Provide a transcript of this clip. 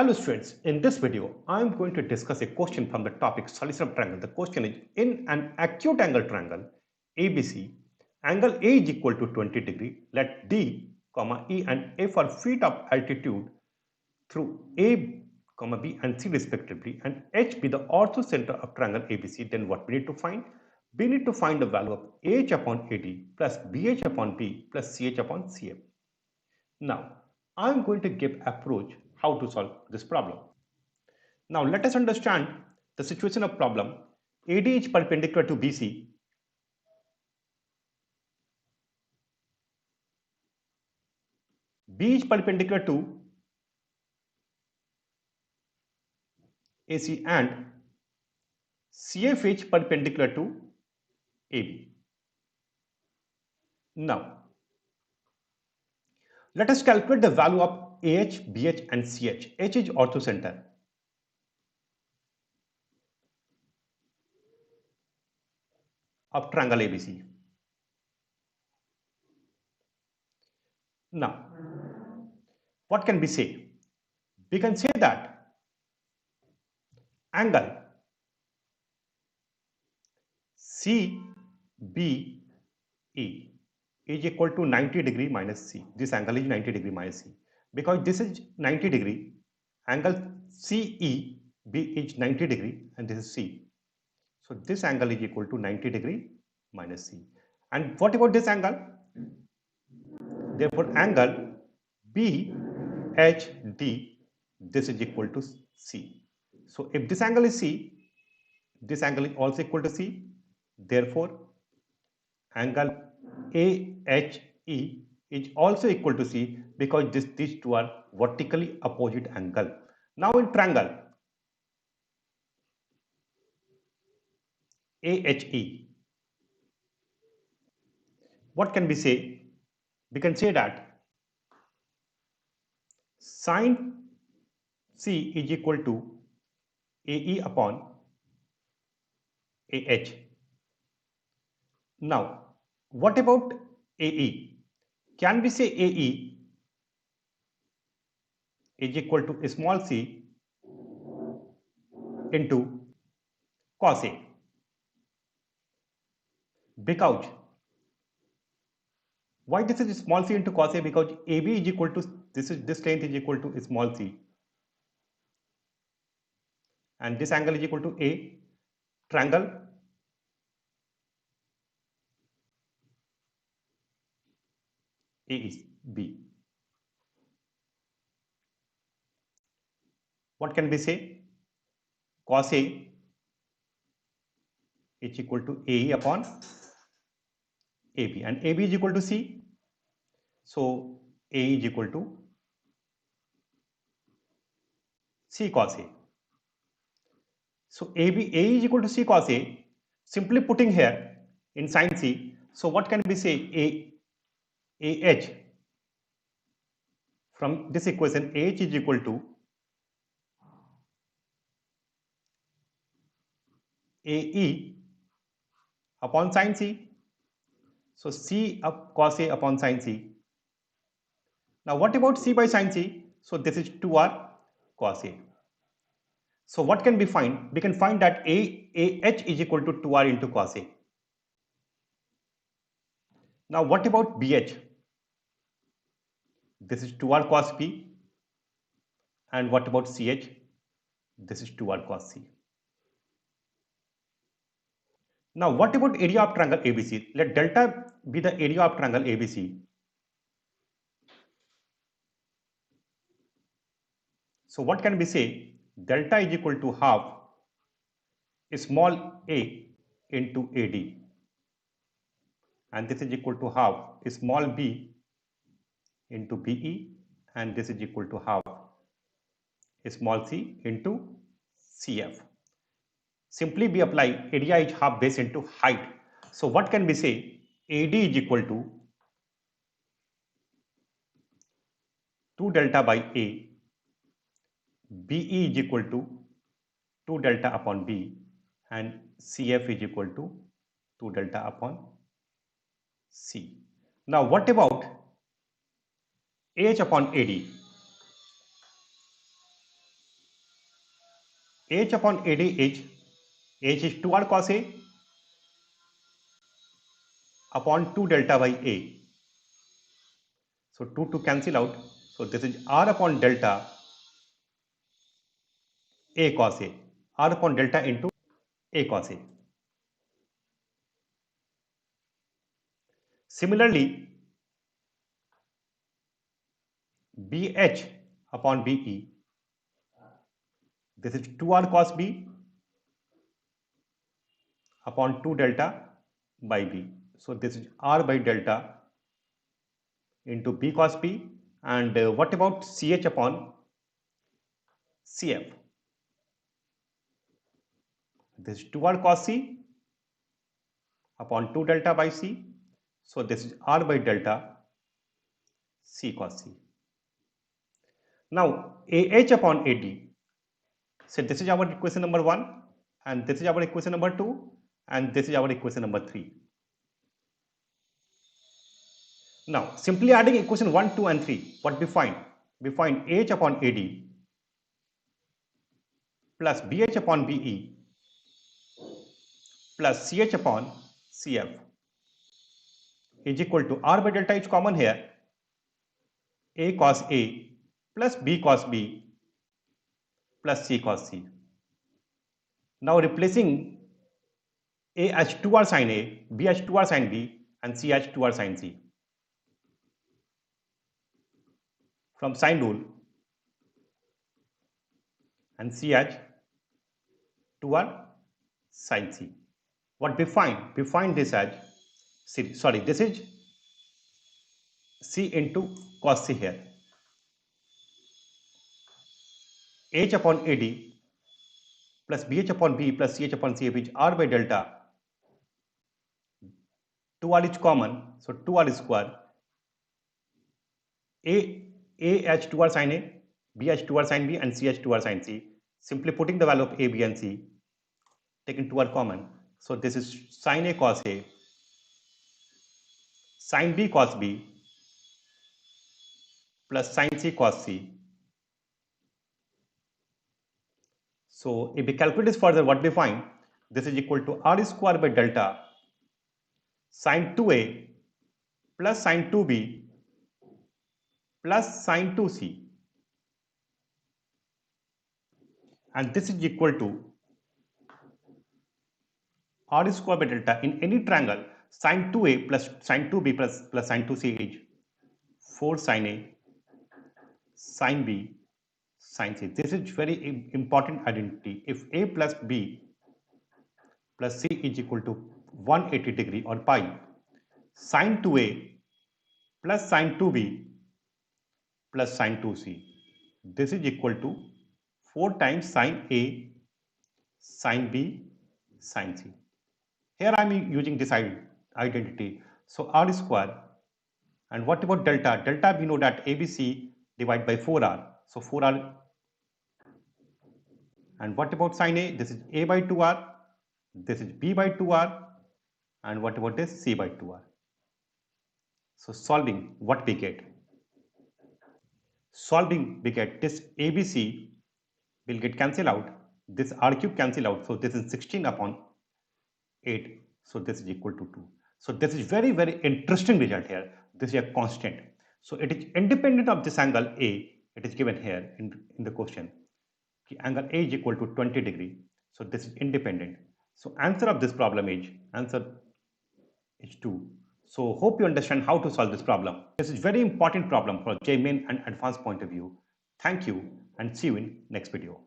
Hello students, in this video I am going to discuss a question from the topic solution of triangle. The question is, in an acute angle triangle ABC, angle A is equal to 20 degree, let D, E and F are feet of altitude through A, B and C respectively, and H be the orthocenter of triangle ABC. Then what we need to find? We need to find the value of AH upon AD plus BH upon B plus CH upon CF. Now, I am going to give approach how to solve this problem. Now, let us understand the situation of problem. AD is perpendicular to BC. B is perpendicular to AC and CF is perpendicular to AB. Now, let us calculate the value of AH, BH and CH. H is orthocenter. Of triangle ABC. Now, what can we say? We can say that angle CBE is equal to 90 degree minus C. This angle is 90 degree minus C. Because this is 90 degree, angle CEB is 90 degree and this is C. So this angle is equal to 90 degree minus C. And what about this angle? Therefore, angle BHD, this is equal to C. So if this angle is C, this angle is also equal to C. Therefore, angle AHE is also equal to C because these two are vertically opposite angle. Now in triangle AHE, what can we say? We can say that sine C is equal to AE upon AH. Now, what about AE? Can we say AE is equal to small c into cos A? Because why this is small c into cos A? Because AB is equal to this length is equal to small c, and this angle is equal to A. Triangle A is B. What can we say? Cos A is equal to AE upon AB, and AB is equal to C. So A is equal to C cos A. So A is equal to C cos A. Simply putting here in sin C. So what can we say? AH from this equation, AH is equal to AE upon sin C. So C of cos A upon sin C. Now what about C by sin C? So this is 2R cos A. So what can we find? We can find that AH is equal to 2R into cos A. Now what about BH? This is 2R cos B. And what about CH? This is 2R cos C. Now what about area of triangle ABC? Let delta be the area of triangle ABC. So what can we say? Delta is equal to half small a into AD, and this is equal to half small b into BE, and this is equal to half small c into CF. Simply we apply area is half base into height. So what can we say? AD is equal to 2 delta by A, BE is equal to 2 delta upon B, and CF is equal to 2 delta upon C. Now what about AH upon AD? H upon AD is H is 2R cos A upon 2 delta by A. So 2 to cancel out. So this is R upon delta A cos A. R upon delta into A cos A. Similarly, BH upon BE, this is 2R cos B upon 2 delta by B. So this is R by delta into B cos B. And what about CH upon CF? This is 2R cos C upon 2 delta by C. So this is R by delta C cos C. Now AH upon AD. So this is our equation number 1, and this is our equation number 2, and this is our equation number 3. Now simply adding equation 1, 2 and 3, what we find? We find H upon AD plus BH upon BE plus CH upon CF is equal to R by delta is common here, A cos A plus B cos B plus C cos C. Now replacing A as 2R sin A, B as 2R sin B, and C as 2R sin C. From sine rule, and C as 2R sin C. What we find? We find this as, this is C into cos C here. H upon AD plus BH upon B plus CH upon CF is R by delta. 2R is common, so 2R is square. A as 2R sin A, B as 2R sin B, and C as 2R sin C. Simply putting the value of A, B, and C, taking 2R common. So this is sin A cos A, sin B cos B, plus sin C cos C. So if we calculate this further, what we find? This is equal to R square by delta sin 2A plus sin 2B plus sin 2C, and this is equal to R square by delta in any triangle sin 2A plus sin 2B plus sin 2C is 4 sin A sin B sin C. This is very important identity. If A plus B plus C is equal to 180 degree or pi, sin 2A plus sin 2B plus sin 2C, this is equal to 4 times sin A sin B sin C. Here I am using this identity. So R square, and what about delta? Delta we know that ABC divided by 4R. So 4R. And what about sin A? This is A by 2R. This is B by 2R. And what about this? C by 2R. So solving, what we get? Solving, we get this ABC will get cancelled out. This R cube cancel out. So this is 16 upon 8. So this is equal to 2. So this is very, very interesting result here. This is a constant. So it is independent of this angle A. It is given here in the question. Angle A is equal to 20 degree. So this is independent. So answer of this problem is, answer is 2. So hope you understand how to solve this problem. This is very important problem for JEE Main and advanced point of view. Thank you and see you in next video.